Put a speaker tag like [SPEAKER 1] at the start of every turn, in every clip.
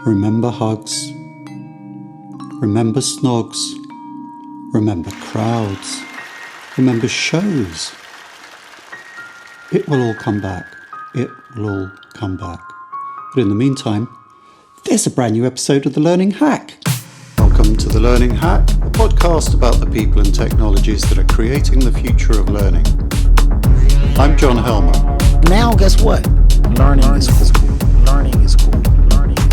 [SPEAKER 1] Remember hugs. Remember snogs. Remember crowds. Remember shows. It will all come back. It will all come back. But in the meantime, there's a brand new episode of The Learning Hack. Welcome to The Learning Hack, a podcast about the people and technologies that are creating the future of learning. I'm John Helmer.
[SPEAKER 2] Now guess what? Learning is cool. Learning is cool. Learning is cool.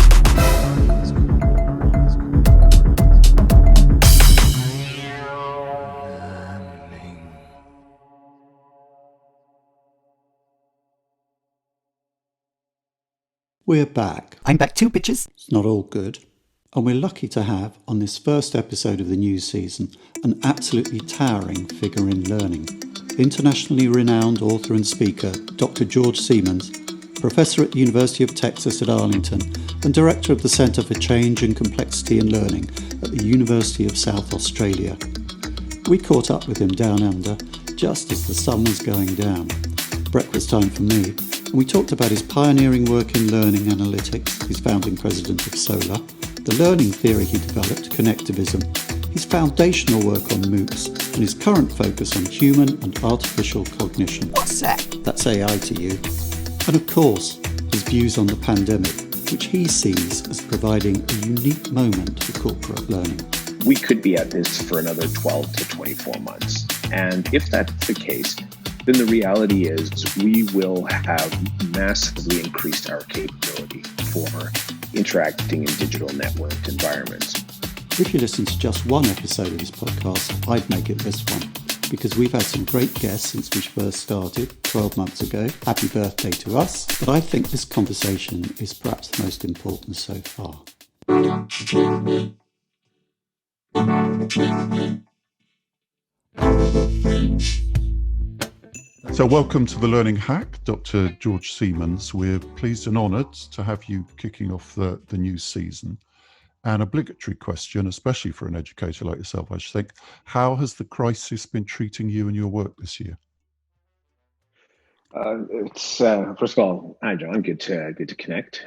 [SPEAKER 1] We're back.
[SPEAKER 2] I'm back too, bitches.
[SPEAKER 1] It's not all good. And we're lucky to have, on this first episode of the new season, an absolutely towering figure in learning. Internationally renowned author and speaker, Dr George Siemens, Professor at the University of Texas at Arlington and Director of the Centre for Change and Complexity in Learning at the University of South Australia. We caught up with him down under just as the sun was going down. Breakfast time for me, and we talked about his pioneering work in learning analytics, he's founding president of SOLAR, the learning theory he developed, Connectivism, his foundational work on MOOCs, and his current focus on human and artificial cognition.
[SPEAKER 2] What's that?
[SPEAKER 1] That's AI to you. And of course, his views on the pandemic, which he sees as providing a unique moment for corporate learning.
[SPEAKER 3] We could be at this for another 12 to 24 months. And if that's the case, then the reality is we will have massively increased our capability for interacting in digital networked environments.
[SPEAKER 1] If you listen to just one episode of this podcast, I'd make it this one, because we've had some great guests since we first started 12 months ago. Happy birthday to us. But I think this conversation is perhaps the most important so far. So welcome to The Learning Hack, Dr. George Siemens. We're pleased and honoured to have you kicking off the new season. An obligatory question, especially for an educator like yourself, I should think. How has the crisis been treating you and your work this year?
[SPEAKER 3] First of all, hi John, good to connect.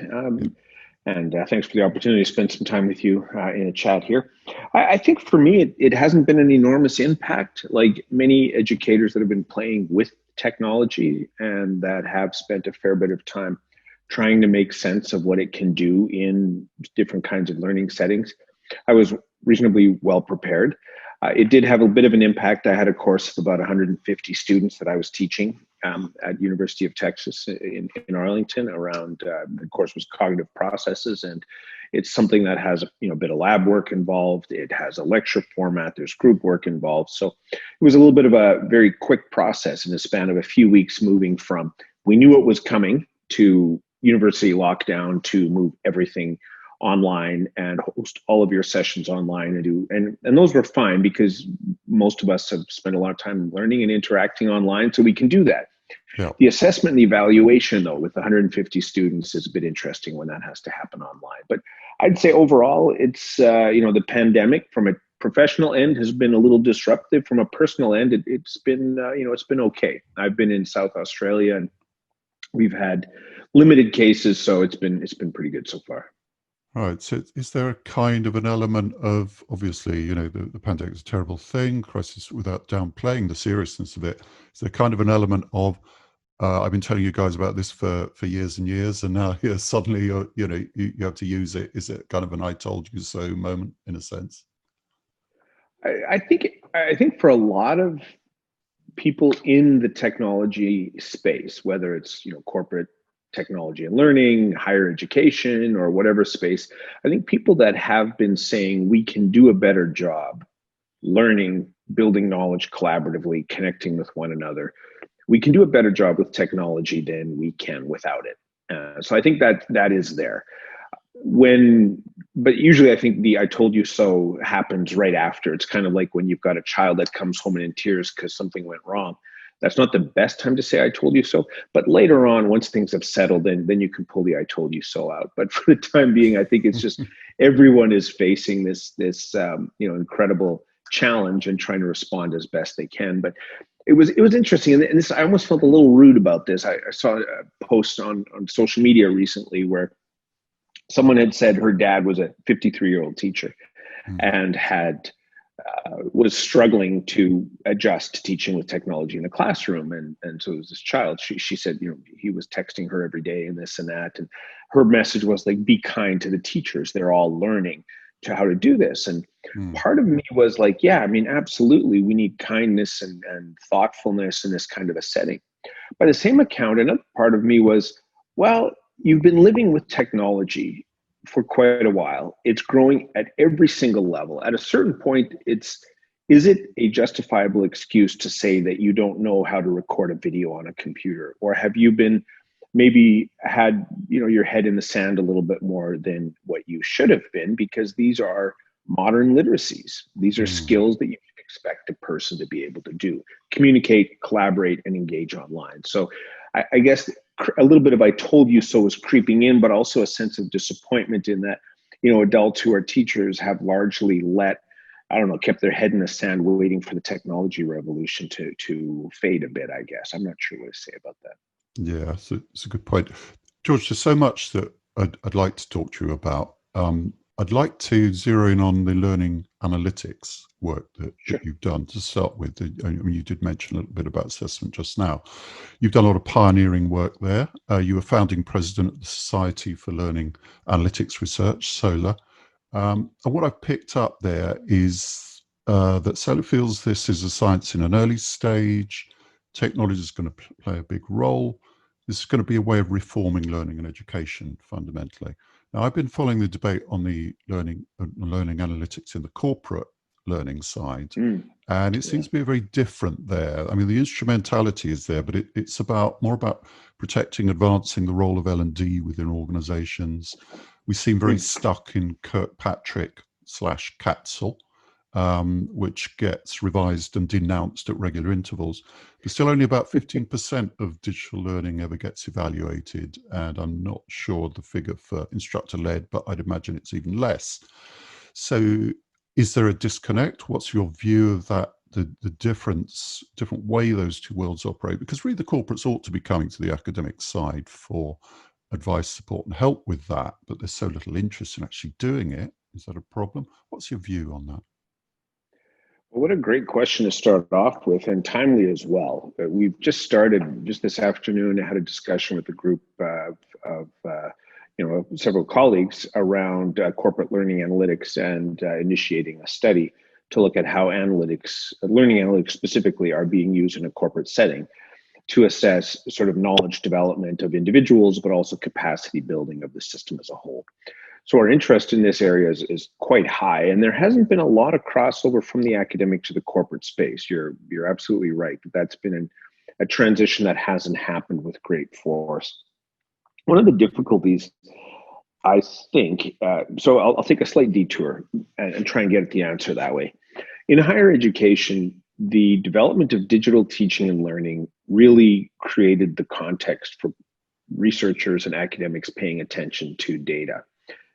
[SPEAKER 3] And thanks for the opportunity to spend some time with you in a chat here. I think for me, it hasn't been an enormous impact, like many educators that have been playing with technology and that have spent a fair bit of time trying to make sense of what it can do in different kinds of learning settings. I was reasonably well prepared. It did have a bit of an impact. I had a course of about 150 students that I was teaching at University of Texas in Arlington around, the course was cognitive processes, and it's something that has a bit of lab work involved. It has a lecture format, there's group work involved. So it was a little bit of a very quick process in the span of a few weeks, moving from, we knew it was coming, to university lockdown, to move everything online and host all of your sessions online and those were fine because most of us have spent a lot of time learning and interacting online, so we can do that.
[SPEAKER 1] Yeah.
[SPEAKER 3] The assessment and the evaluation, though, with 150 students is a bit interesting when that has to happen online. But I'd say overall, it's the pandemic from a professional end has been a little disruptive. From a personal end, it's been it's been okay. I've been in South Australia and we've had limited cases, so it's been pretty good so far.
[SPEAKER 1] Right. So is there a kind of an element of, obviously, the pandemic is a terrible thing, crisis, without downplaying the seriousness of it, is there kind of an element of, I've been telling you guys about this for years and years, and now suddenly you have to use it. Is it kind of an I told you so moment in a sense?
[SPEAKER 3] I think for a lot of people in the technology space, whether it's corporate technology and learning, higher education, or whatever space, I think people that have been saying we can do a better job learning, building knowledge collaboratively, connecting with one another, we can do a better job with technology than we can without it. So I think that is there. But usually I think the I told you so happens right after. It's kind of like when you've got a child that comes home in tears because something went wrong. That's not the best time to say I told you so, but later on, once things have settled, then you can pull the I told you so out. But for the time being, I think it's just everyone is facing this incredible challenge and trying to respond as best they can. But it was interesting, and this, I almost felt a little rude about this. I saw a post on social media recently where Someone had said her dad was a 53-year-old teacher and was struggling to adjust to teaching with technology in the classroom. And so it was this child, she said, he was texting her every day and this and that. And her message was like, be kind to the teachers. They're all learning to how to do this. And part of me was like, yeah, I mean, absolutely. We need kindness and thoughtfulness in this kind of a setting. By the same account, another part of me was, well, you've been living with technology for quite a while. It's growing at every single level. At a certain point, is it a justifiable excuse to say that you don't know how to record a video on a computer? Or have you been maybe had your head in the sand a little bit more than what you should have been? Because these are modern literacies. These are skills that you expect a person to be able to do: communicate, collaborate, and engage online. So I guess a little bit of "I told you so" is creeping in, but also a sense of disappointment in that, adults who are teachers have largely kept their head in the sand waiting for the technology revolution to fade a bit, I guess. I'm not sure what to say about that.
[SPEAKER 4] Yeah, it's a good point. George, there's so much that I'd like to talk to you about. I'd like to zero in on the learning analytics work that you've done to start with. I mean, you did mention a little bit about assessment just now. You've done a lot of pioneering work there. You were founding president of the Society for Learning Analytics Research, SOLA. And what I've picked up there is that SOLA feels this is a science in an early stage. Technology is going to play a big role. This is going to be a way of reforming learning and education fundamentally. Now, I've been following the debate on the learning analytics in the corporate learning side, and it seems to be very different there. I mean, the instrumentality is there, but it's more about protecting, advancing the role of L&D within organizations. We seem very stuck in Kirkpatrick/Catzel, which gets revised and denounced at regular intervals. But still only about 15% of digital learning ever gets evaluated. And I'm not sure the figure for instructor-led, but I'd imagine it's even less. So is there a disconnect? What's your view of that, the different way those two worlds operate? Because really the corporates ought to be coming to the academic side for advice, support and help with that, but there's so little interest in actually doing it. Is that a problem? What's your view on that?
[SPEAKER 3] Well, what a great question to start off with, and timely as well. We've just started just this afternoon. I had a discussion with a group of several colleagues around corporate learning analytics and initiating a study to look at how learning analytics specifically, are being used in a corporate setting to assess sort of knowledge development of individuals, but also capacity building of the system as a whole. So our interest in this area is quite high, and there hasn't been a lot of crossover from the academic to the corporate space. You're absolutely right. That's been a transition that hasn't happened with great force. One of the difficulties, I think, so I'll take a slight detour and try and get at the answer that way. In higher education, the development of digital teaching and learning really created the context for researchers and academics paying attention to data.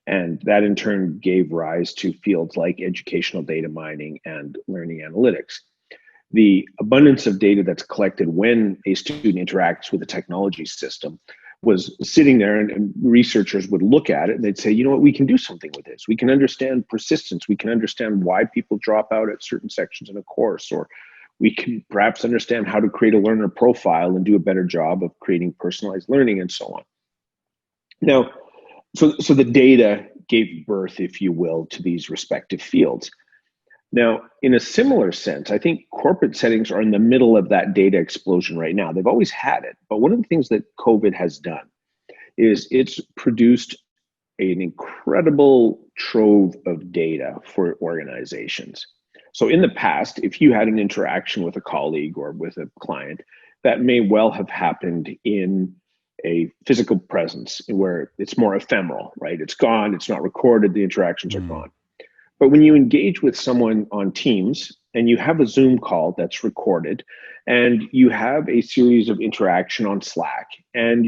[SPEAKER 3] And that in turn gave rise to fields like educational data mining and learning analytics. The abundance of data that's collected when a student interacts with a technology system was sitting there, and researchers would look at it and they'd say, you know what, we can do something with this. We can understand persistence. We can understand why people drop out at certain sections in a course, or we can perhaps understand how to create a learner profile and do a better job of creating personalized learning and so on. Now, so the data gave birth, if you will, to these respective fields. Now, in a similar sense, I think corporate settings are in the middle of that data explosion right now. They've always had it, but one of the things that COVID has done is it's produced an incredible trove of data for organizations. So in the past, if you had an interaction with a colleague or with a client, that may well have happened in a physical presence where it's more ephemeral, right? It's gone, it's not recorded, the interactions are gone. But when you engage with someone on Teams and you have a Zoom call that's recorded and you have a series of interaction on Slack, and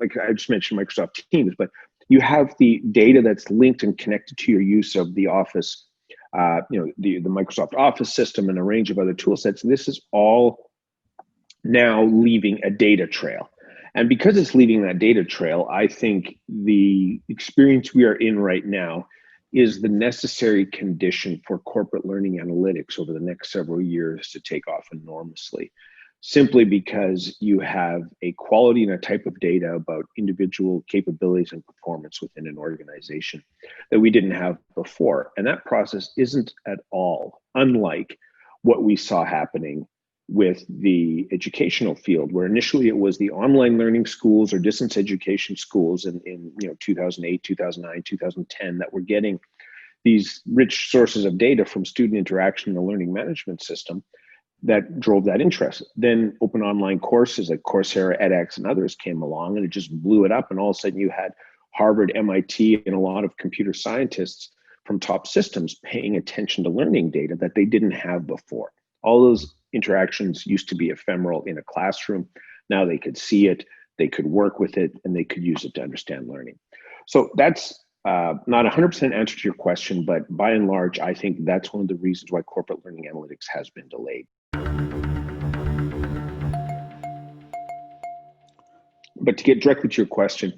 [SPEAKER 3] like I just mentioned Microsoft Teams, but you have the data that's linked and connected to your use of the Office, the Microsoft Office system and a range of other tool sets. This is all now leaving a data trail. And because it's leaving that data trail, I think the experience we are in right now is the necessary condition for corporate learning analytics over the next several years to take off enormously, simply because you have a quality and a type of data about individual capabilities and performance within an organization that we didn't have before. And that process isn't at all unlike what we saw happening with the educational field, where initially it was the online learning schools or distance education schools in 2008, 2009, 2010 that were getting these rich sources of data from student interaction in the learning management system that drove that interest. Then open online courses like Coursera, edX, and others came along, and it just blew it up. And all of a sudden you had Harvard, MIT, and a lot of computer scientists from top systems paying attention to learning data that they didn't have before. All those interactions used to be ephemeral in a classroom. Now they could see it, they could work with it, and they could use it to understand learning. So that's not 100% answer to your question, but by and large, I think that's one of the reasons why corporate learning analytics has been delayed. But to get directly to your question,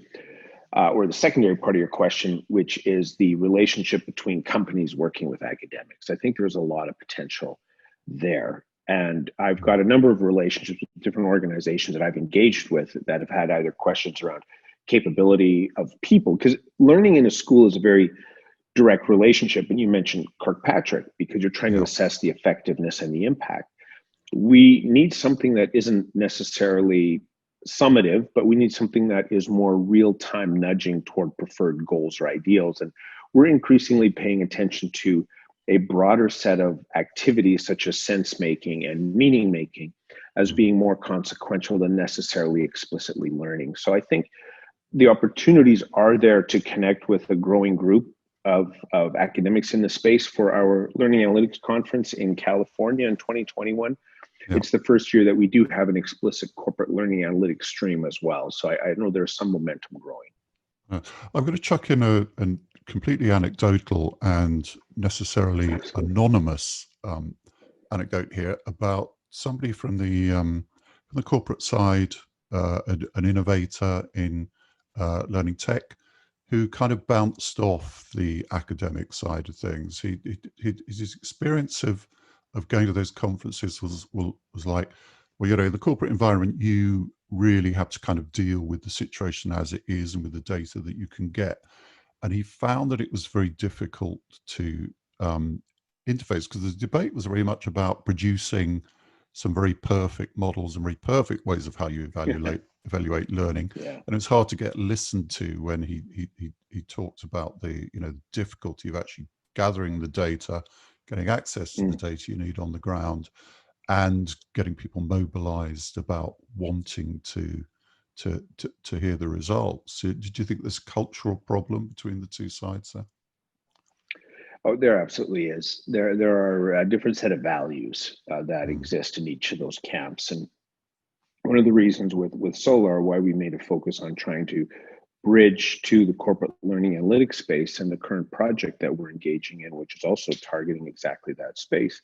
[SPEAKER 3] or the secondary part of your question, which is the relationship between companies working with academics, I think there's a lot of potential there. And I've got a number of relationships with different organizations that I've engaged with that have had either questions around capability of people, because learning in a school is a very direct relationship. And you mentioned Kirkpatrick, because you're trying to assess the effectiveness and the impact. We need something that isn't necessarily summative, but we need something that is more real-time nudging toward preferred goals or ideals. And we're increasingly paying attention to a broader set of activities such as sense making and meaning making as being more consequential than necessarily explicitly learning. So I think the opportunities are there to connect with a growing group of academics in the space. For our Learning Analytics Conference in California in 2021, it's the first year that we do have an explicit corporate learning analytics stream as well. So I know there's some momentum growing.
[SPEAKER 4] I'm going to chuck in a completely anecdotal and necessarily anonymous anecdote here about somebody from the corporate side, an innovator in learning tech, who kind of bounced off the academic side of things. His experience of going to those conferences was like, well, the corporate environment, you really have to kind of deal with the situation as it is and with the data that you can get. And he found that it was very difficult to interface, because the debate was very much about producing some very perfect models and very perfect ways of how you evaluate learning. And it's hard to get listened to when he talked about the difficulty of actually gathering the data, getting access to the data you need on the ground, and getting people mobilized about wanting to hear the results. Did you think there's a cultural problem between the two sides there?
[SPEAKER 3] Oh, there absolutely is. There are a different set of values that exist in each of those camps. And one of the reasons with Solar why we made a focus on trying to bridge to the corporate learning analytics space and the current project that we're engaging in, which is also targeting exactly that space.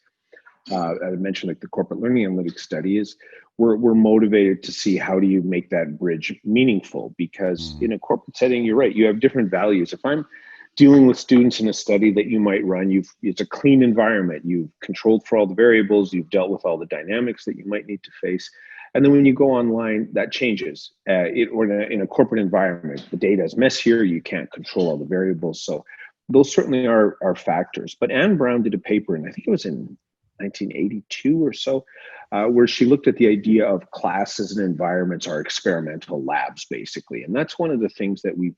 [SPEAKER 3] I mentioned like the corporate learning analytics study is we're motivated to see how do you make that bridge meaningful, because in a corporate setting, you're right, you have different values. If I'm dealing with students in a study that you might run, it's a clean environment, you've controlled for all the variables, you've dealt with all the dynamics that you might need to face. And then when you go online, that changes. Or in a corporate environment, the data is messier, you can't control all the variables. So those certainly are factors. But Anne Brown did a paper, and I think it was in 1982 or so, where she looked at the idea of classes and environments are experimental labs, basically. And that's one of the things that we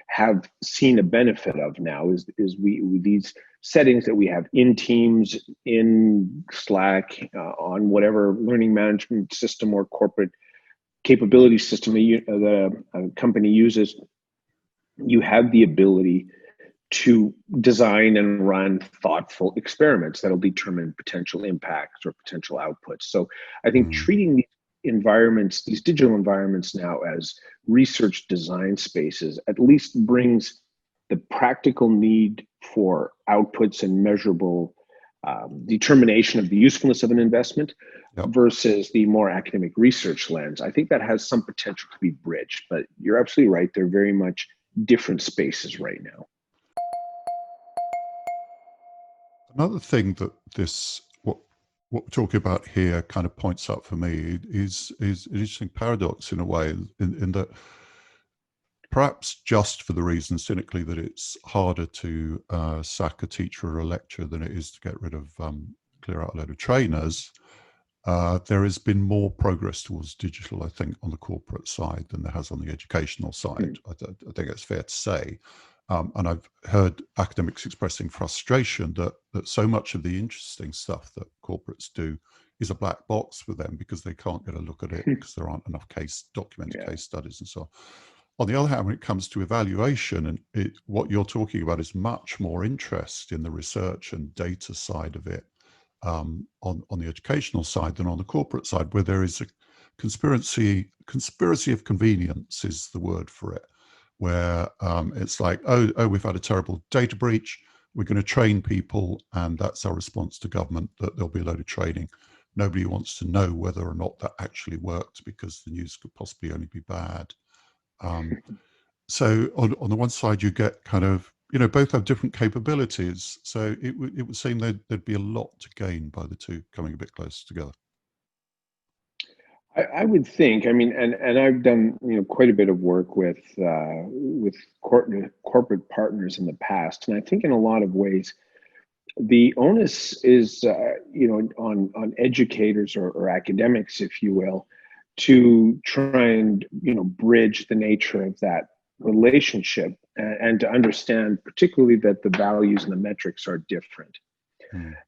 [SPEAKER 3] have seen a benefit of now is these settings that we have in Teams, in Slack, on whatever learning management system or corporate capability system the company uses. You have the ability to design and run thoughtful experiments that'll determine potential impacts or potential outputs. So I think treating these environments, these digital environments now as research design spaces, at least brings the practical need for outputs and measurable determination of the usefulness of an investment
[SPEAKER 4] Yep.
[SPEAKER 3] versus the more academic research lens. I think that has some potential to be bridged, but you're absolutely right. They're very much different spaces right now.
[SPEAKER 4] Another thing that what we're talking about here kind of points out for me is an interesting paradox in a way, in that perhaps just for the reason cynically that it's harder to sack a teacher or a lecturer than it is to get rid of clear out a load of trainers. There has been more progress towards digital, I think, on the corporate side than there has on the educational side. I think it's fair to say. And I've heard academics expressing frustration that so much of the interesting stuff that corporates do is a black box for them because they can't get a look at it because there aren't enough documented case studies and so on. On the other hand, when it comes to evaluation, and what you're talking about is much more interest in the research and data side of it on the educational side than on the corporate side, where there is a conspiracy of convenience is the word for it, where it's like, oh, we've had a terrible data breach, we're going to train people, and that's our response to government, that there'll be a load of training. Nobody wants to know whether or not that actually worked because the news could possibly only be bad. So on the one side, you get kind of, both have different capabilities. So it would seem there'd be a lot to gain by the two coming a bit closer together.
[SPEAKER 3] I would think. I mean, and I've done quite a bit of work with corporate partners in the past, and I think in a lot of ways, the onus is on educators or academics, if you will, to try and bridge the nature of that relationship and to understand particularly that the values and the metrics are different.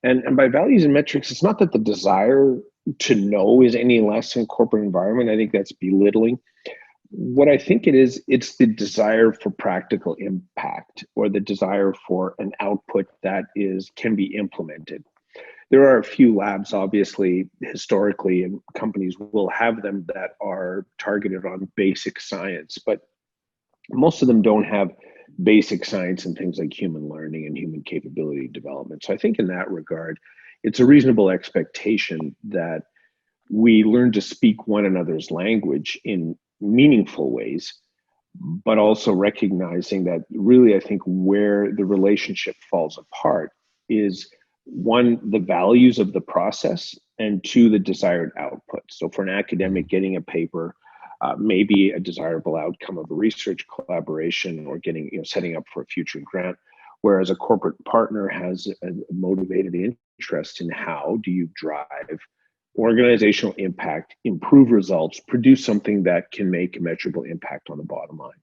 [SPEAKER 3] And by values and metrics, it's not that the desire to know is any less in corporate environment. I think that's belittling. What I think it is, it's the desire for practical impact or the desire for an output that can be implemented. There are a few labs, obviously, historically, and companies will have them that are targeted on basic science, but most of them don't have basic science and things like human learning and human capability development. So I think in that regard, it's a reasonable expectation that we learn to speak one another's language in meaningful ways, but also recognizing that really, I think where the relationship falls apart is one, the values of the process, and two, the desired output. So for an academic, getting a paper may be a desirable outcome of a research collaboration or setting up for a future grant, whereas a corporate partner has a motivated interest in how do you drive organizational impact, improve results, produce something that can make a measurable impact on the bottom line.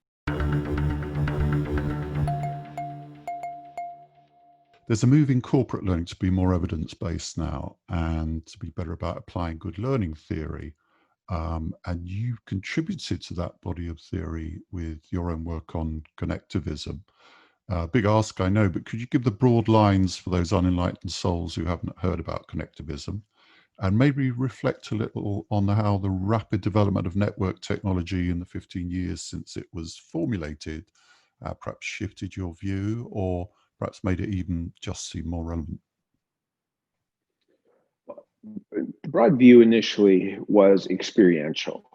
[SPEAKER 4] There's a move in corporate learning to be more evidence-based now and to be better about applying good learning theory. And you contributed to that body of theory with your own work on connectivism. Big ask, I know, but could you give the broad lines for those unenlightened souls who haven't heard about connectivism, and maybe reflect a little on how the rapid development of network technology in the 15 years since it was formulated perhaps shifted your view, or perhaps made it even just seem more relevant?
[SPEAKER 3] The broad view initially was experiential,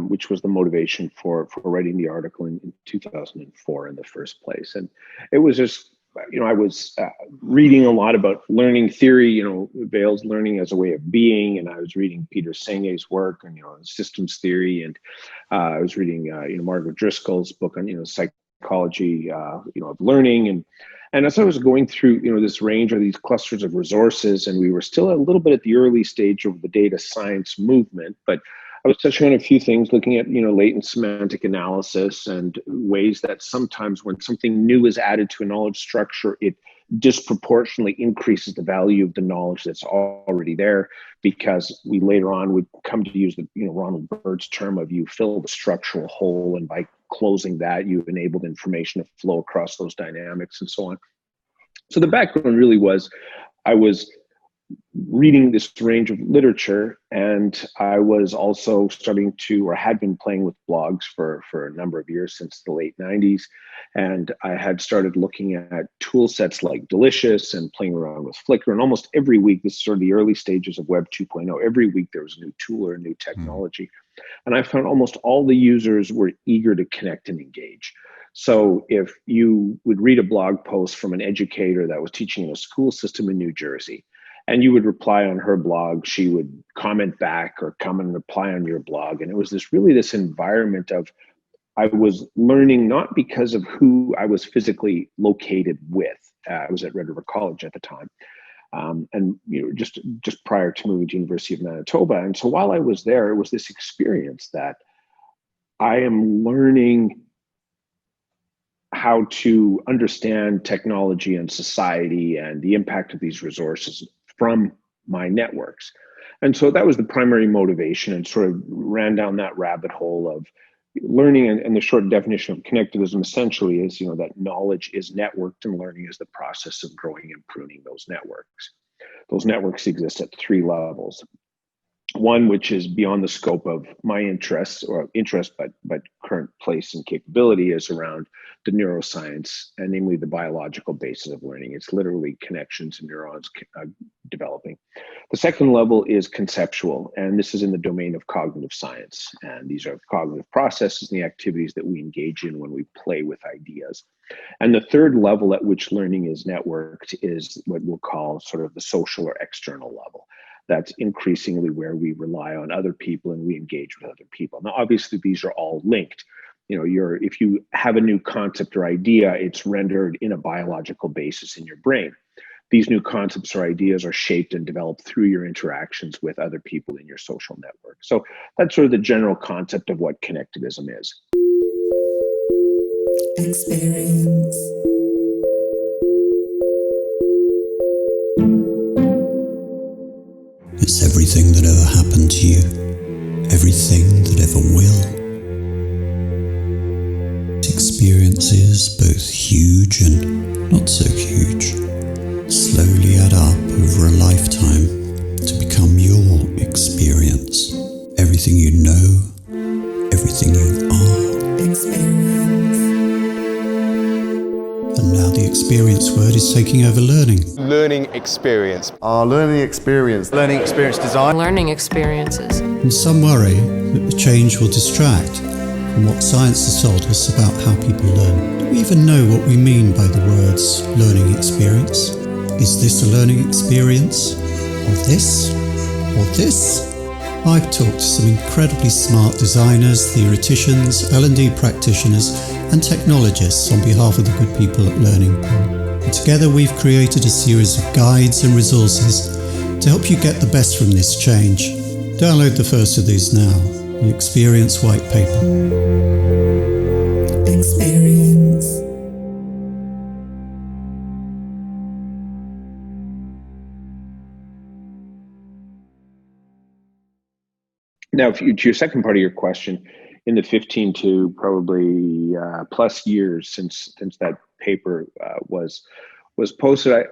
[SPEAKER 3] which was the motivation for writing the article in 2004 in the first place. And it was just, I was reading a lot about learning theory, Vail's learning as a way of being, and I was reading Peter Senge's work on, systems theory, and I was reading, Margaret Driscoll's book on, psychology, of learning, and as I was going through, this range of these clusters of resources, and we were still a little bit at the early stage of the data science movement, but I was touching on a few things, looking at, latent semantic analysis and ways that sometimes when something new is added to a knowledge structure, it disproportionately increases the value of the knowledge that's already there, because we later on would come to use the, Ronald Bird's term of you fill the structural hole, and by closing that, you've enabled information to flow across those dynamics and so on. So the background really was, I was reading this range of literature, and I was also starting to, or had been playing with blogs for a number of years since the late 90s. And I had started looking at tool sets like Delicious and playing around with Flickr. And almost every week, this is sort of the early stages of Web 2.0, every week there was a new tool or a new technology. And I found almost all the users were eager to connect and engage. So if you would read a blog post from an educator that was teaching in a school system in New Jersey, and you would reply on her blog, she would comment back or come and reply on your blog. And it was this environment of, I was learning not because of who I was physically located with. I was at Red River College at the time. And just prior to moving to University of Manitoba. And so while I was there, it was this experience that I am learning how to understand technology and society and the impact of these resources from my networks. And so that was the primary motivation, and sort of ran down that rabbit hole of learning. And the short definition of connectivism essentially is, that knowledge is networked and learning is the process of growing and pruning those networks. Those networks exist at 3 levels. One, which is beyond the scope of my interests, but current place and capability, is around the neuroscience, and namely the biological basis of learning. It's literally connections and neurons developing. The second level is conceptual, and this is in the domain of cognitive science. And these are cognitive processes and the activities that we engage in when we play with ideas. And the third level at which learning is networked is what we'll call sort of the social or external level. That's increasingly where we rely on other people and we engage with other people. Now, obviously, these are all linked. If you have a new concept or idea, it's rendered in a biological basis in your brain. These new concepts or ideas are shaped and developed through your interactions with other people in your social network. So that's sort of the general concept of what connectivism is.
[SPEAKER 5] Experience.
[SPEAKER 1] It's everything that ever happened to you, everything that ever will. Experiences, both huge and not so huge, slowly add up over a lifetime to become your experience. Everything you know, everything you are.
[SPEAKER 5] Experience.
[SPEAKER 1] And now the experience word is taking over learning.
[SPEAKER 6] Learning experience.
[SPEAKER 2] Our learning experience.
[SPEAKER 6] Learning experience design.
[SPEAKER 7] Learning experiences.
[SPEAKER 1] And some worry that the change will distract from what science has told us about how people learn. Do we even know what we mean by the words learning experience? Is this a learning experience? Or this? Or this? I've talked to some incredibly smart designers, theoreticians, L&D practitioners, and technologists on behalf of the good people at Learning Pool. And together we've created a series of guides and resources to help you get the best from this change. Download the first of these now, the Experience White Paper.
[SPEAKER 5] Experience.
[SPEAKER 3] Now, to your second part of your question, in the 15 to probably plus years since that paper was posted,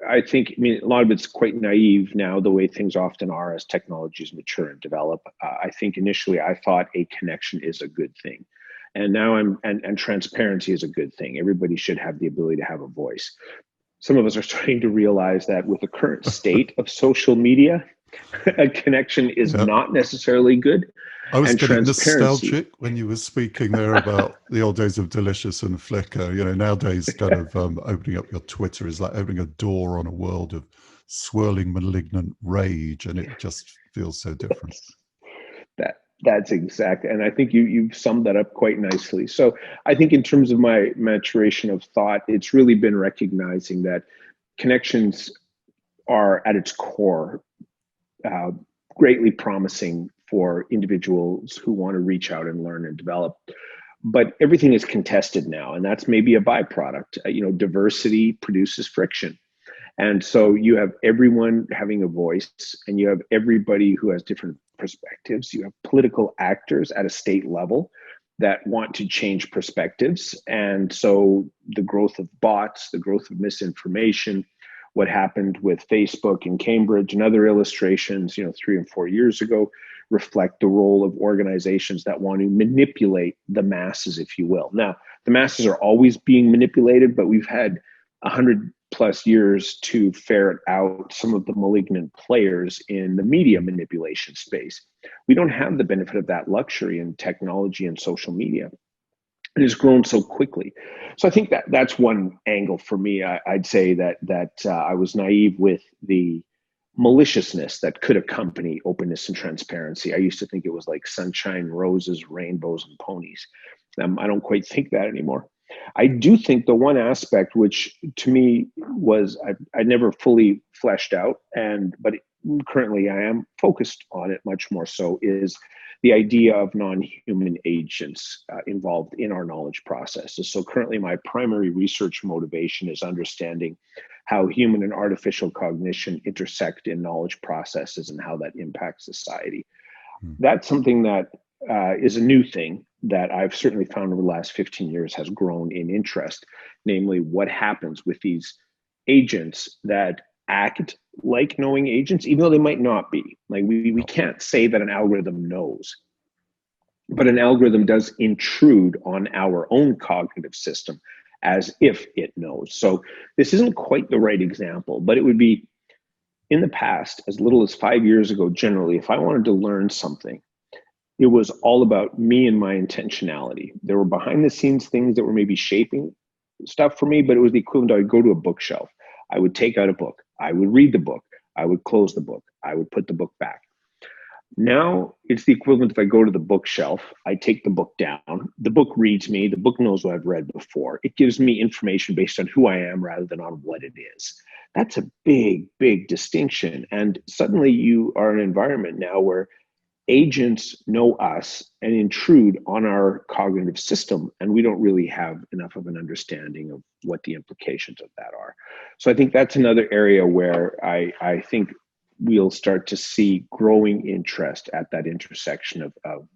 [SPEAKER 3] I think, a lot of it's quite naive now, the way things often are as technologies mature and develop. I think initially I thought a connection is a good thing. And now and transparency is a good thing. Everybody should have the ability to have a voice. Some of us are starting to realize that with the current state of social media, a connection is not necessarily good.
[SPEAKER 4] I was getting nostalgic when you were speaking there about the old days of Delicious and Flickr. Nowadays kind of opening up your Twitter is like opening a door on a world of swirling malignant rage, and it just feels so different.
[SPEAKER 3] That's exact. And I think you've summed that up quite nicely. So I think in terms of my maturation of thought, it's really been recognizing that connections are at its core greatly promising for individuals who want to reach out and learn and develop. But everything is contested now, and that's maybe a byproduct. Diversity produces friction. And so you have everyone having a voice, and you have everybody who has different perspectives. You have political actors at a state level that want to change perspectives. And so the growth of bots, the growth of misinformation, what happened with Facebook in Cambridge and other illustrations, 3 and 4 years ago, reflect the role of organizations that want to manipulate the masses, if you will. Now, the masses are always being manipulated, but we've had 100+ years to ferret out some of the malignant players in the media manipulation space. We don't have the benefit of that luxury in technology and social media. It has grown so quickly. So I think that that's one angle for me. I'd say that I was naive with the maliciousness that could accompany openness and transparency. I used to think it was like sunshine, roses, rainbows, and ponies. I don't quite think that anymore. I do think the one aspect which to me was I never fully fleshed out, but currently I am focused on it much more so, is the idea of non-human agents involved in our knowledge processes. So currently my primary research motivation is understanding how human and artificial cognition intersect in knowledge processes and how that impacts society. That's something that is a new thing that I've certainly found over the last 15 years has grown in interest, namely what happens with these agents that act like knowing agents, even though they might not be. Like we can't say that an algorithm knows, but an algorithm does intrude on our own cognitive system as if it knows. So this isn't quite the right example, but it would be in the past, as little as 5 years ago, generally, if I wanted to learn something, it was all about me and my intentionality. There were behind the scenes things that were maybe shaping stuff for me, but it was the equivalent of I would go to a bookshelf. I would take out a book. I would read the book. I would close the book. I would put the book back. Now it's the equivalent if I go to the bookshelf, I take the book down. The book reads me. The book knows what I've read before. It gives me information based on who I am rather than on what it is. That's a big, big distinction. And suddenly you are in an environment now where agents know us and intrude on our cognitive system, and we don't really have enough of an understanding of what the implications of that are. So I think that's another area where I think we'll start to see growing interest at that intersection of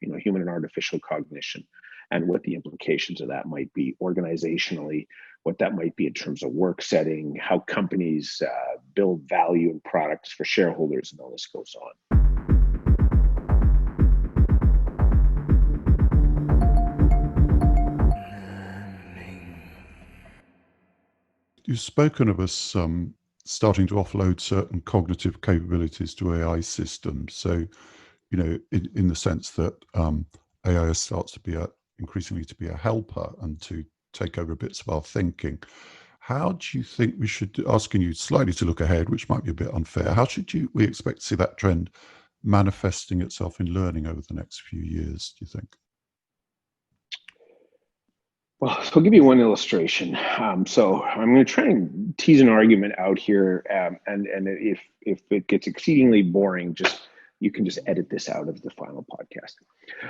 [SPEAKER 3] human and artificial cognition, and what the implications of that might be organizationally, what that might be in terms of work setting, how companies build value and products for shareholders, and the list goes on.
[SPEAKER 4] You've spoken of us starting to offload certain cognitive capabilities to AI systems. So, in the sense that AI starts to be increasingly to be a helper and to take over bits of our thinking. How do you think we should, asking you slightly to look ahead, which might be a bit unfair, how should we expect to see that trend manifesting itself in learning over the next few years, do you think?
[SPEAKER 3] Well, so I'll give you one illustration. So I'm going to try and tease an argument out here, and if it gets exceedingly boring, you can just edit this out of the final podcast.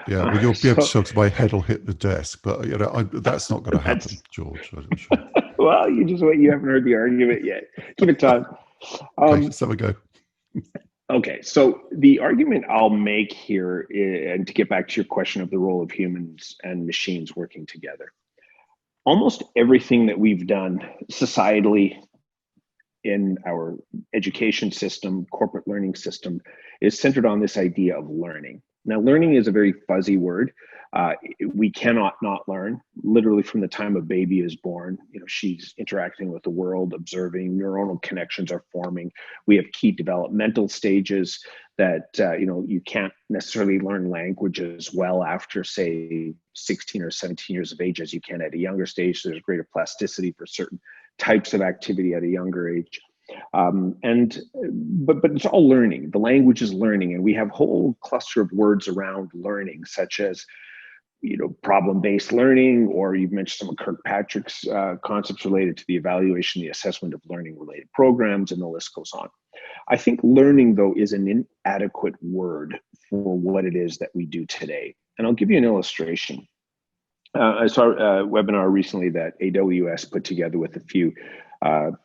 [SPEAKER 4] Yeah, well, you'll be able to tell my head will hit the desk, but that's not going to happen, George. I'm sure.
[SPEAKER 3] Well, you haven't heard the argument yet. Give it time.
[SPEAKER 4] Okay, let's have a go.
[SPEAKER 3] Okay, so the argument I'll make here, and to get back to your question of the role of humans and machines working together, almost everything that we've done societally in our education system, corporate learning system, is centered on this idea of learning. Now, learning is a very fuzzy word. We cannot not learn. Literally from the time a baby is born, she's interacting with the world, observing, neuronal connections are forming. We have key developmental stages that, you can't necessarily learn languages well after, say, 16 or 17 years of age as you can at a younger stage. So there's greater plasticity for certain types of activity at a younger age. But it's all learning. The language is learning, and we have a whole cluster of words around learning, such as problem-based learning, or you've mentioned some of Kirkpatrick's concepts related to the evaluation, the assessment of learning-related programs, and the list goes on. I think learning, though, is an inadequate word for what it is that we do today. And I'll give you an illustration. I saw a webinar recently that AWS put together with a few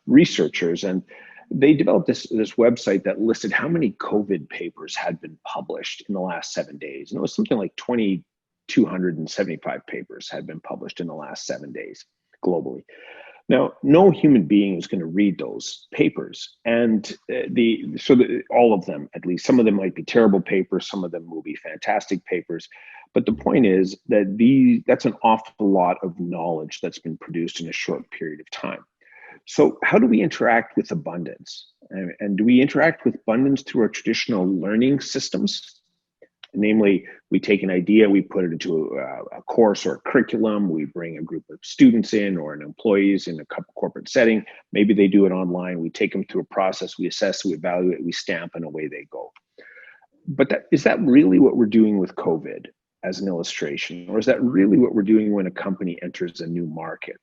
[SPEAKER 3] researchers, and they developed this website that listed how many COVID papers had been published in the last 7 days. And it was something like 275 papers had been published in the last 7 days globally. Now, no human being is going to read those papers, and all of them, at least some of them might be terrible papers, some of them will be fantastic papers. But the point is that that's an awful lot of knowledge that's been produced in a short period of time. So how do we interact with abundance? And do we interact with abundance through our traditional learning systems? Namely, we take an idea, we put it into a course or a curriculum, we bring a group of students in or an employees in a corporate setting. Maybe they do it online, we take them through a process, we assess, we evaluate, we stamp, and away they go. But is that really what we're doing with COVID as an illustration? Or is that really what we're doing when a company enters a new market?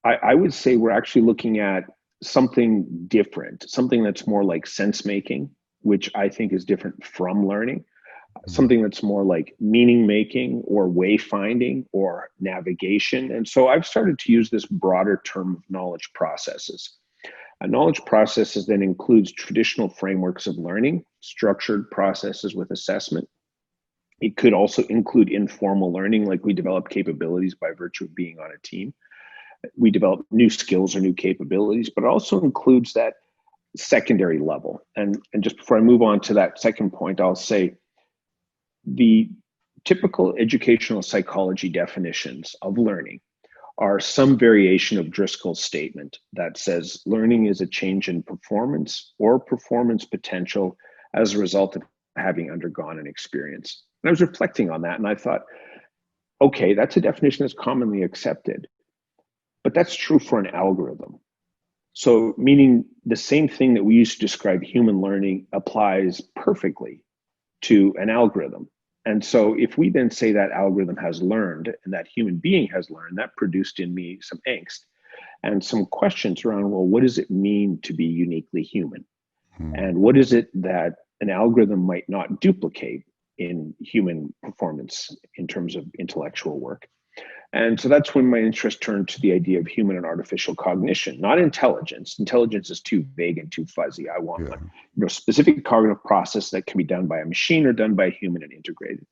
[SPEAKER 3] I would say we're actually looking at something different, something that's more like sense making, which I think is different from learning, something that's more like meaning making or wayfinding or navigation. And so I've started to use this broader term of knowledge processes. Knowledge processes then includes traditional frameworks of learning, structured processes with assessment. It could also include informal learning, like we develop capabilities by virtue of being on a team. We develop new skills or new capabilities, but it also includes that secondary level. And just before I move on to that second point, I'll say the typical educational psychology definitions of learning are some variation of Driscoll's statement that says learning is a change in performance or performance potential as a result of having undergone an experience. And I was reflecting on that and I thought, okay, that's a definition that's commonly accepted. But that's true for an algorithm. So meaning the same thing that we use to describe human learning applies perfectly to an algorithm. And so if we then say that algorithm has learned and that human being has learned, that produced in me some angst and some questions around, well, what does it mean to be uniquely human? And what is it that an algorithm might not duplicate in human performance in terms of intellectual work? And so that's when my interest turned to the idea of human and artificial cognition, not intelligence. Intelligence is too vague and too fuzzy. I want a specific cognitive process that can be done by a machine or done by a human and integrated.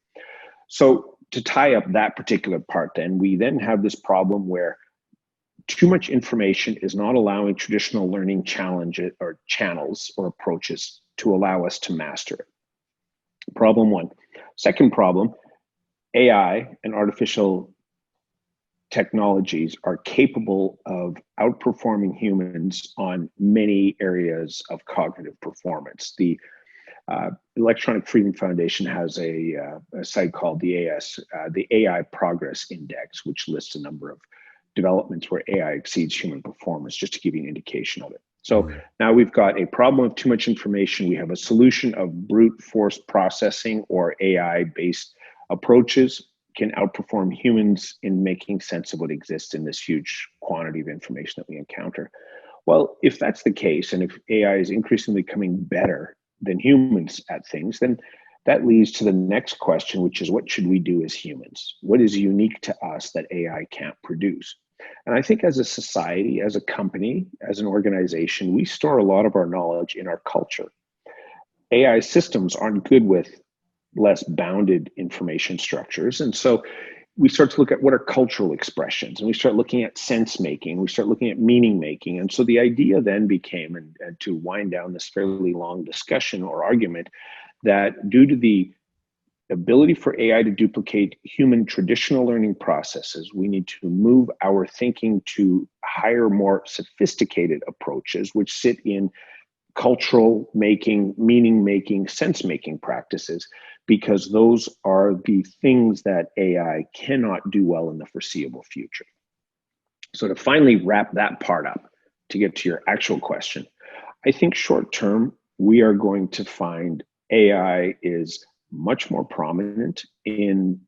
[SPEAKER 3] So to tie up that particular part, then we then have this problem where too much information is not allowing traditional learning challenges or channels or approaches to allow us to master it. Problem one. Second problem, AI and artificial technologies are capable of outperforming humans on many areas of cognitive performance. The Electronic Freedom Foundation has a site called the AI Progress Index, which lists a number of developments where AI exceeds human performance, just to give you an indication of it. So now we've got a problem of too much information. We have a solution of brute force processing or AI-based approaches can outperform humans in making sense of what exists in this huge quantity of information that we encounter. Well, if that's the case, and if AI is increasingly becoming better than humans at things, then that leads to the next question, which is what should we do as humans? What is unique to us that AI can't produce? And I think as a society, as a company, as an organization, we store a lot of our knowledge in our culture. AI systems aren't good with less bounded information structures. And so we start to look at what are cultural expressions, and we start looking at sense making, we start looking at meaning making. And so the idea then became, and to wind down this fairly long discussion or argument, that due to the ability for AI to duplicate human traditional learning processes, we need to move our thinking to higher, more sophisticated approaches, which sit in cultural making, meaning making, sense making practices, because those are the things that AI cannot do well in the foreseeable future. So to finally wrap that part up, to get to your actual question, I think short term, we are going to find AI is much more prominent in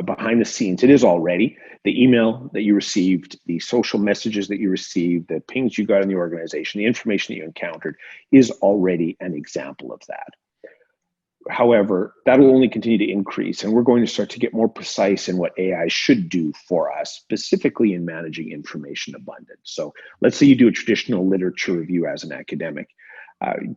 [SPEAKER 3] behind the scenes. It is already. The email that you received, the social messages that you received, the pings you got in the organization, the information that you encountered is already an example of that. However, that will only continue to increase, and we're going to start to get more precise in what AI should do for us, specifically in managing information abundance. So let's say you do a traditional literature review as an academic.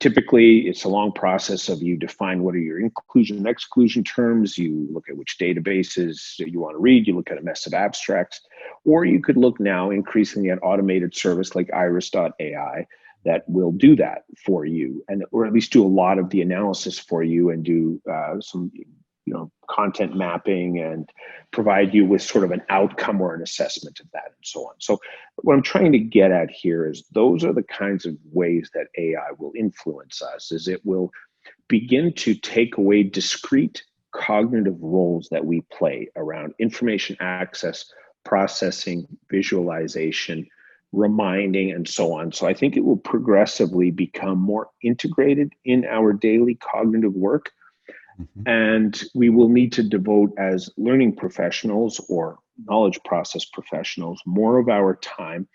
[SPEAKER 3] Typically, it's a long process of you define what are your inclusion and exclusion terms. You look at which databases you want to read. You look at a mess of abstracts. Or you could look now increasingly at automated service like iris.ai that will do that for you, and or at least do a lot of the analysis for you and do some content mapping and provide you with sort of an outcome or an assessment of that and so on. So what I'm trying to get at here is those are the kinds of ways that AI will influence us, is it will begin to take away discrete cognitive roles that we play around information access, processing, visualization, reminding, and so on. So I think it will progressively become more integrated in our daily cognitive work. And we will need to devote, as learning professionals or knowledge process professionals, more of our time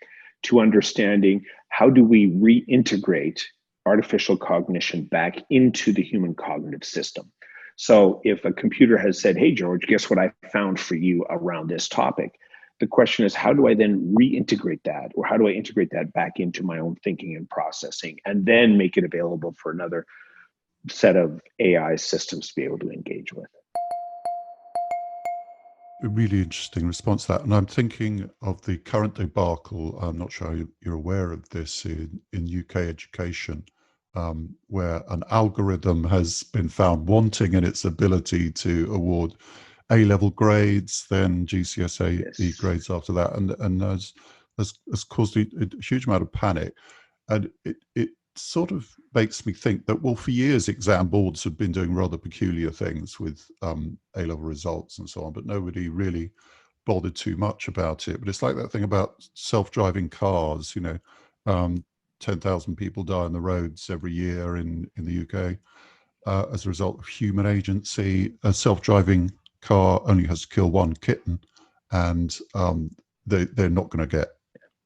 [SPEAKER 3] to understanding how do we reintegrate artificial cognition back into the human cognitive system. So if a computer has said, hey, George, guess what I found for you around this topic? The question is, how do I then reintegrate that? Or how do I integrate that back into my own thinking and processing, and then make it available for another set of AI systems to be able to engage with?
[SPEAKER 4] A really interesting response to that. And I'm thinking of the current debacle, I'm not sure you're aware of this, in UK education, where an algorithm has been found wanting in its ability to award A-level grades, then GCSE grades after that, and has caused a huge amount of panic. And it sort of makes me think that, well, for years exam boards have been doing rather peculiar things with A-level results and so on, but nobody really bothered too much about it. But it's like that thing about self-driving cars, 10,000 people die on the roads every year in the UK as a result of human agency. A self-driving car only has to kill one kitten, and they're not going to get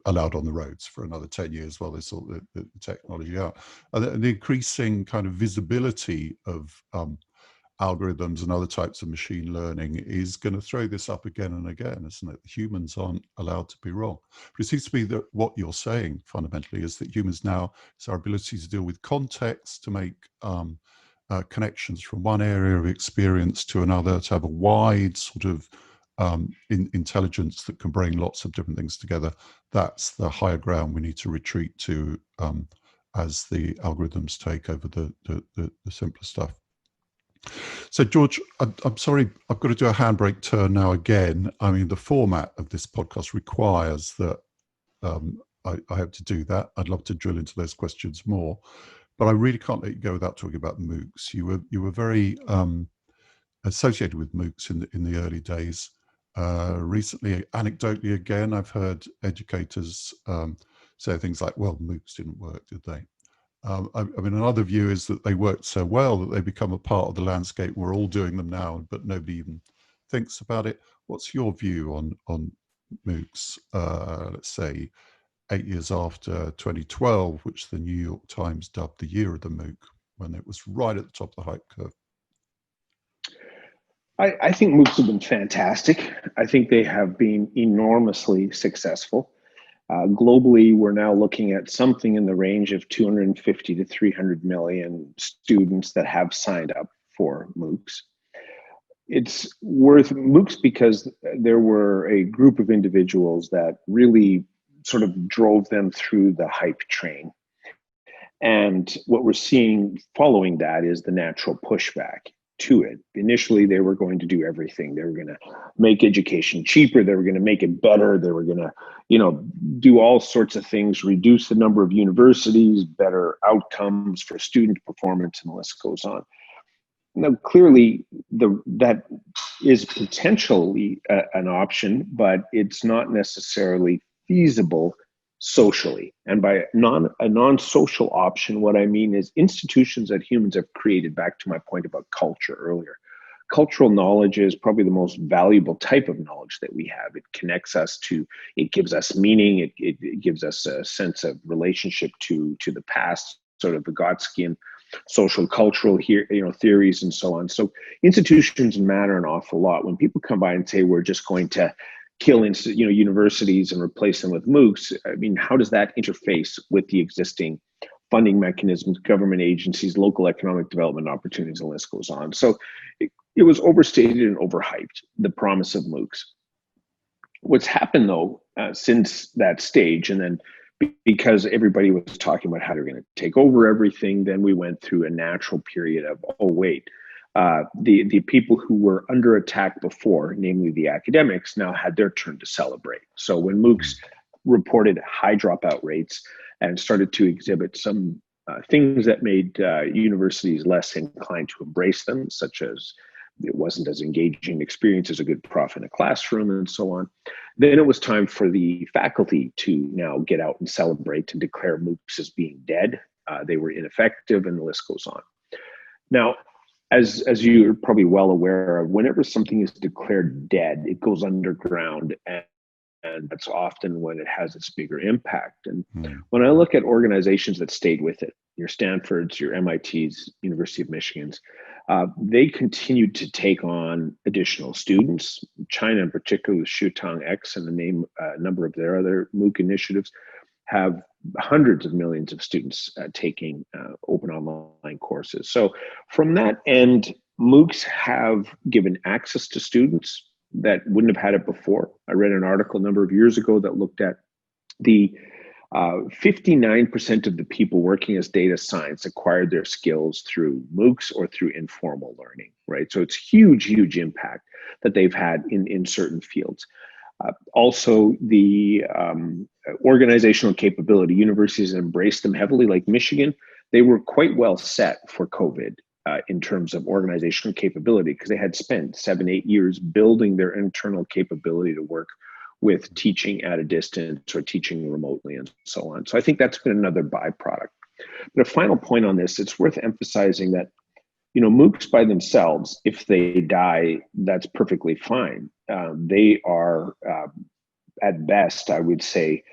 [SPEAKER 4] allowed on the roads for another 10 years while they sort the technology out. And the increasing kind of visibility of algorithms and other types of machine learning is going to throw this up again and again, isn't it? Humans aren't allowed to be wrong. But it seems to me that what you're saying fundamentally is that humans now, it's our ability to deal with context, to make connections from one area of experience to another, to have a wide sort of intelligence that can bring lots of different things together. That's the higher ground we need to retreat to as the algorithms take over the simpler stuff. So, George, I'm sorry, I've got to do a handbrake turn now again. I mean, the format of this podcast requires that I have to do that. I'd love to drill into those questions more, but I really can't let you go without talking about MOOCs. You were very associated with MOOCs in the early days. Recently, anecdotally again, I've heard educators say things like, well, MOOCs didn't work, did they? I mean, another view is that they worked so well that they become a part of the landscape. We're all doing them now, but nobody even thinks about it. What's your view on MOOCs, let's say, 8 years after 2012, which the New York Times dubbed the year of the MOOC, when it was right at the top of the hype curve?
[SPEAKER 3] I think MOOCs have been fantastic. I think they have been enormously successful. Globally, we're now looking at something in the range of 250 to 300 million students that have signed up for MOOCs. It's worth MOOCs because there were a group of individuals that really sort of drove them through the hype train. And what we're seeing following that is the natural pushback to it. Initially, they were going to do everything. They were going to make education cheaper. They were going to make it better. They were going to, do all sorts of things, reduce the number of universities, better outcomes for student performance, and the list goes on. Now, clearly, that is potentially an option, but it's not necessarily feasible socially. And by a non-social option, what I mean is institutions that humans have created, back to my point about culture earlier. Cultural knowledge is probably the most valuable type of knowledge that we have. It connects us it gives us meaning, it gives us a sense of relationship to the past, sort of the Gotskian social cultural theories and so on. So institutions matter an awful lot. When people come by and say we're just going to kill universities and replace them with MOOCs, I mean, how does that interface with the existing funding mechanisms, government agencies, local economic development opportunities, and the list goes on. So it was overstated and overhyped, the promise of MOOCs. What's happened though, since that stage, and then because everybody was talking about how they're going to take over everything, then we went through a natural period of, oh wait, the people who were under attack before, namely the academics, now had their turn to celebrate. So when MOOCs reported high dropout rates and started to exhibit some things that made universities less inclined to embrace them, such as it wasn't as engaging an experience as a good prof in a classroom and so on, then it was time for the faculty to now get out and celebrate and declare MOOCs as being dead. They were ineffective, and the list goes on. Now, as you're probably well aware of, whenever something is declared dead, it goes underground, and that's often when it has its bigger impact. And when I look at organizations that stayed with it, your Stanfords, your MITs, University of Michigans, they continued to take on additional students. China in particular, with Shutang X and a number of their other MOOC initiatives, have hundreds of millions of students taking open online courses. So from that end, MOOCs have given access to students that wouldn't have had it before. I read an article a number of years ago that looked at the 59% of the people working as data science acquired their skills through MOOCs or through informal learning, right? So it's huge impact that they've had in certain fields. Also, the organizational capability, universities embraced them heavily, like Michigan. They were quite well set for COVID in terms of organizational capability, because they had spent 7-8 years building their internal capability to work with teaching at a distance or teaching remotely and so on. So I think that's been another byproduct. But a final point on this, it's worth emphasizing that, you know, MOOCs by themselves, if they die, that's perfectly fine. They are, at best, I would say,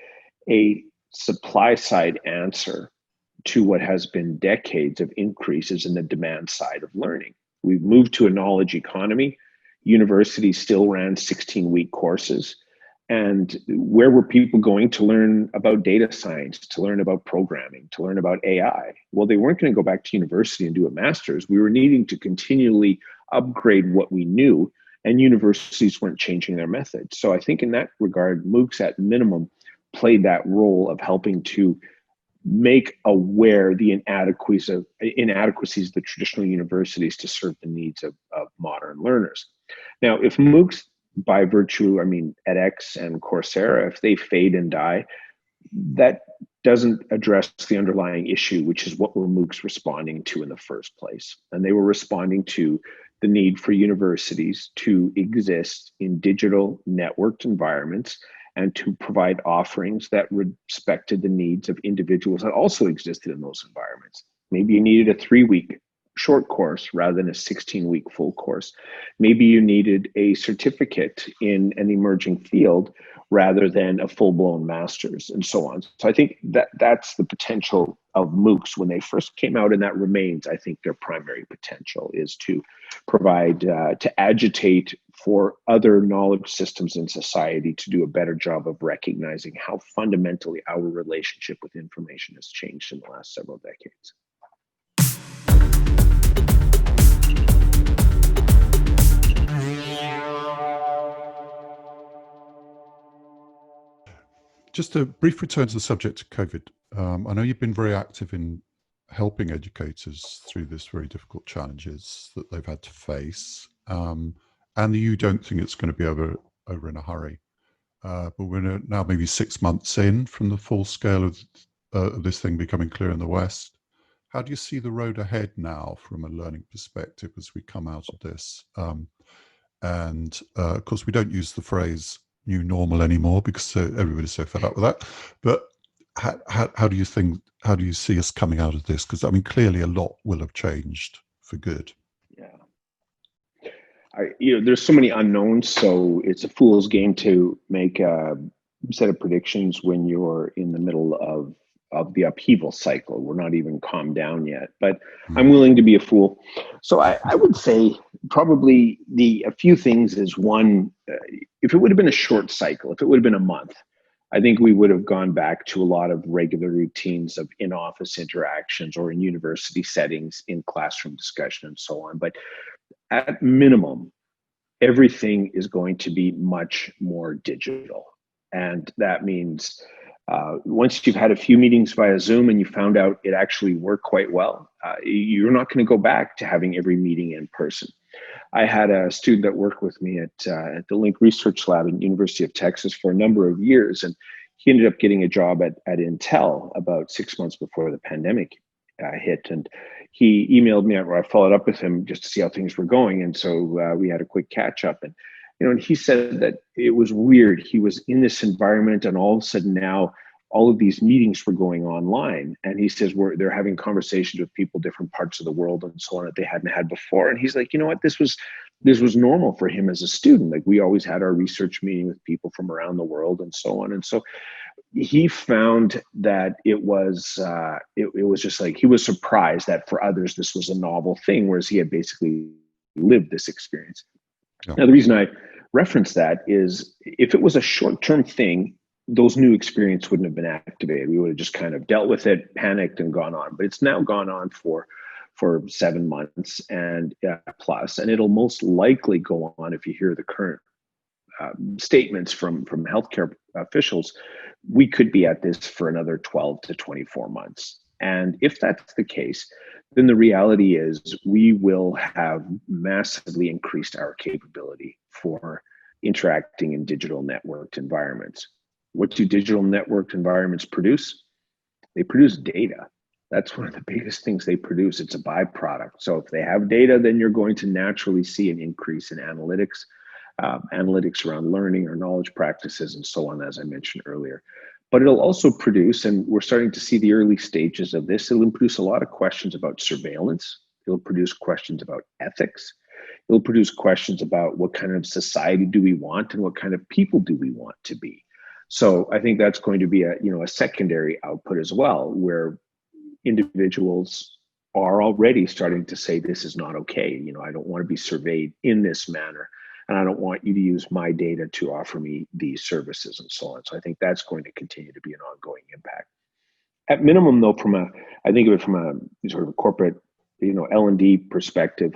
[SPEAKER 3] a supply side answer to what has been decades of increases in the demand side of learning. We've moved to a knowledge economy. Universities still ran 16-week courses. And where were people going to learn about data science, to learn about programming, to learn about AI? Well, they weren't going to go back to university and do a master's. We were needing to continually upgrade what we knew, and universities weren't changing their methods. So I think in that regard, MOOCs at minimum played that role of helping to make aware the inadequacies of the traditional universities to serve the needs of modern learners. Now, if MOOCs, by virtue, I mean, edX and Coursera, if they fade and die, that doesn't address the underlying issue, which is what were MOOCs responding to in the first place. And they were responding to the need for universities to exist in digital networked environments and to provide offerings that respected the needs of individuals that also existed in those environments. Maybe you needed a 3-week short course rather than a 16-week full course. Maybe you needed a certificate in an emerging field rather than a full-blown master's, and so on. So I think that that's the potential of MOOCs when they first came out, and that remains, I think, their primary potential is to provide, to agitate for other knowledge systems in society to do a better job of recognizing how fundamentally our relationship with information has changed in the last several decades.
[SPEAKER 4] Just a brief return to the subject of COVID. I know you've been very active in helping educators through this very difficult challenges that they've had to face. And you don't think it's going to be over in a hurry. But we're now maybe 6 months in from the full scale of this thing becoming clear in the West. How do you see the road ahead now from a learning perspective as we come out of this? Of course, we don't use the phrase new normal anymore because everybody's so fed up with that. But how do you see us coming out of this? Because I mean, clearly a lot will have changed for good.
[SPEAKER 3] Yeah, there's so many unknowns, so it's a fool's game to make a set of predictions when you're in the middle of the upheaval cycle. We're not even calmed down yet, but I'm willing to be a fool. So I would say probably a few things is one, if it would have been a short cycle, if it would have been a month, I think we would have gone back to a lot of regular routines of in-office interactions or in university settings, in classroom discussion and so on. But at minimum, everything is going to be much more digital. And that means once you've had a few meetings via Zoom and you found out it actually worked quite well, you're not going to go back to having every meeting in person. I had a student that worked with me at the Link Research Lab at University of Texas for a number of years, and he ended up getting a job at Intel about 6 months before the pandemic hit. And he emailed me, or I followed up with him just to see how things were going. And so we had a quick catch up, and and he said that it was weird. He was in this environment, and all of a sudden now all of these meetings were going online. And he says they're having conversations with people different parts of the world and so on that they hadn't had before. And he's like, you know what, this was normal for him as a student. Like, we always had our research meeting with people from around the world and so on. And so he found that it was just like, he was surprised that for others this was a novel thing, whereas he had basically lived this experience. Yeah. Now, the reason I reference that is, if it was a short-term thing, those new experience wouldn't have been activated. We would have just kind of dealt with it, panicked, and gone on. But it's now gone on for 7 months and plus, and it'll most likely go on, if you hear the current statements from healthcare officials, we could be at this for another 12 to 24 months. And if that's the case, then the reality is we will have massively increased our capability for interacting in digital networked environments. What do digital networked environments produce? They produce data. That's one of the biggest things they produce. It's a byproduct. So if they have data, then you're going to naturally see an increase in analytics, analytics around learning or knowledge practices and so on, as I mentioned earlier. But it'll also produce, and we're starting to see the early stages of this, it'll produce a lot of questions about surveillance. It'll produce questions about ethics. It'll produce questions about what kind of society do we want and what kind of people do we want to be. So I think that's going to be a secondary output as well, where individuals are already starting to say, this is not okay. I don't want to be surveyed in this manner, and I don't want you to use my data to offer me these services and so on. So I think that's going to continue to be an ongoing impact. At minimum, though, I think of it from a sort of a corporate, L&D perspective,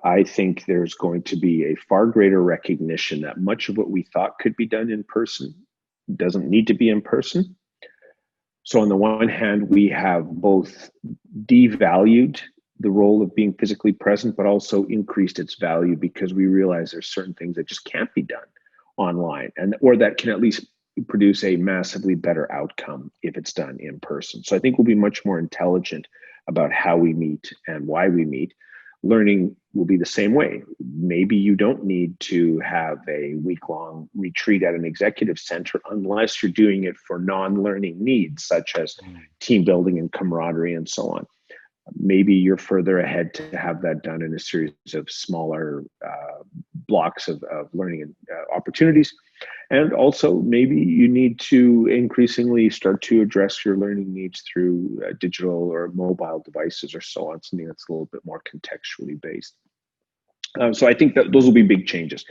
[SPEAKER 3] I think there's going to be a far greater recognition that much of what we thought could be done in person doesn't need to be in person. So on the one hand, we have both devalued the role of being physically present, but also increased its value because we realize there's certain things that just can't be done online, or that can at least produce a massively better outcome if it's done in person. So I think we'll be much more intelligent about how we meet and why we meet. Learning will be the same way. Maybe you don't need to have a week-long retreat at an executive center unless you're doing it for non-learning needs, such as team building and camaraderie and so on. Maybe you're further ahead to have that done in a series of smaller blocks of learning opportunities. And also, maybe you need to increasingly start to address your learning needs through digital or mobile devices or so on, something that's a little bit more contextually based. So I think that those will be big changes.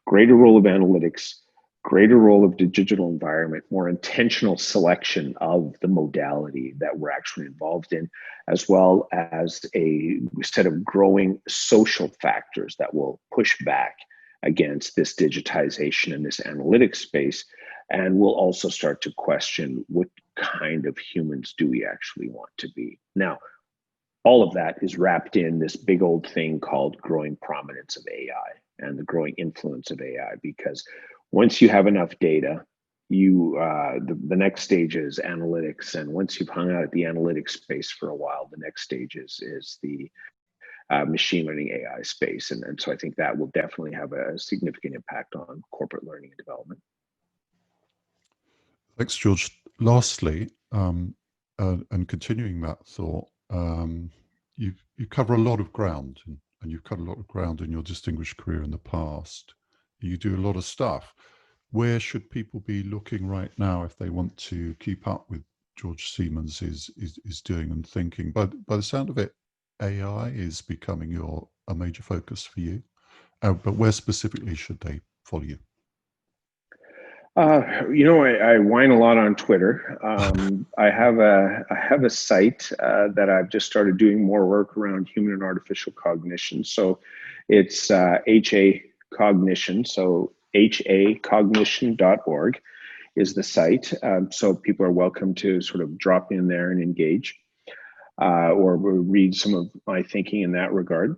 [SPEAKER 3] Greater role of analytics, greater role of the digital environment, more intentional selection of the modality that we're actually involved in, as well as a set of growing social factors that will push back against this digitization and this analytics space. And we'll also start to question, what kind of humans do we actually want to be? Now, all of that is wrapped in this big old thing called growing prominence of AI and the growing influence of AI, because once you have enough data, the next stage is analytics. And once you've hung out at the analytics space for a while, the next stage is the machine learning AI space. And so I think that will definitely have a significant impact on corporate learning and development.
[SPEAKER 4] Thanks, George. Lastly, and continuing that thought, you cover a lot of ground, and you've covered a lot of ground in your distinguished career in the past. You do a lot of stuff. Where should people be looking right now if they want to keep up with George Siemens is doing and thinking? By the sound of it, AI is becoming a major focus for you. But where specifically should they follow you?
[SPEAKER 3] I whine a lot on Twitter. I have a site that I've just started doing more work around human and artificial cognition. So it's HA Cognition. So hacognition.org is the site. So people are welcome to sort of drop in there and engage or read some of my thinking in that regard.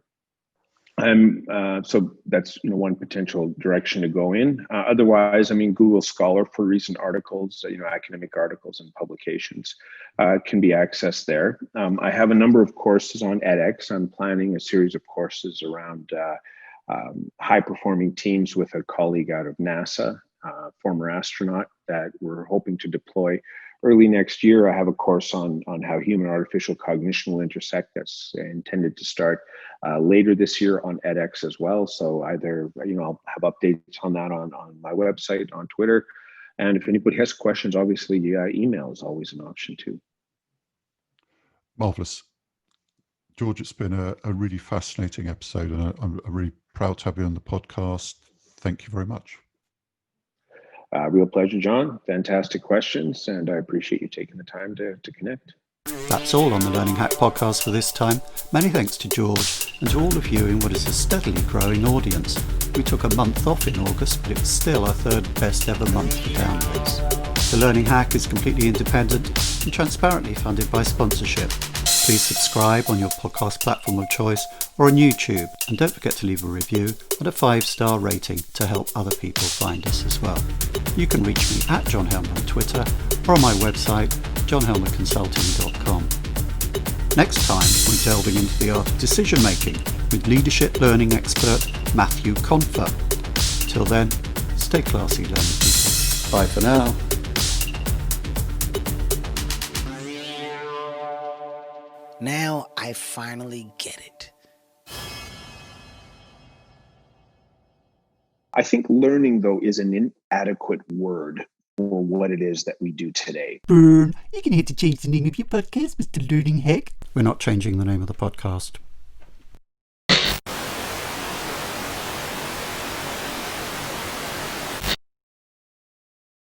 [SPEAKER 3] So that's one potential direction to go in. Otherwise, Google Scholar for recent articles, academic articles and publications can be accessed there. I have a number of courses on edX. I'm planning a series of courses around high-performing teams with a colleague out of NASA, former astronaut, that we're hoping to deploy early next year. I have a course on how human artificial cognition will intersect that's intended to start later this year on edX as well. So either, I'll have updates on that on my website, on Twitter. And if anybody has questions, obviously email is always an option too.
[SPEAKER 4] Marvellous. George, it's been a really fascinating episode, and I'm really proud to have you on the podcast. Thank you very much.
[SPEAKER 3] Real pleasure, John. Fantastic questions, and I appreciate you taking the time to connect.
[SPEAKER 1] That's all on the Learning Hack podcast for this time. Many thanks to George and to all of you in what is a steadily growing audience. We took a month off in August, but it was still our third best ever month for downloads. The Learning Hack is completely independent and transparently funded by sponsorship. Please subscribe on your podcast platform of choice or on YouTube, and don't forget to leave a review and a 5-star rating to help other people find us as well. You can reach me at John Helmer on Twitter or on my website, johnhelmerconsulting.com. Next time, we're delving into the art of decision making with leadership learning expert Matthew Confer. Till then, stay classy, learning people. Bye for now.
[SPEAKER 2] Now I finally get it.
[SPEAKER 3] I think learning, though, is an inadequate word for what it is that we do today.
[SPEAKER 1] Burn. You're going to have to change the name of your podcast, Mr. Learning Hack. We're not changing the name of the podcast.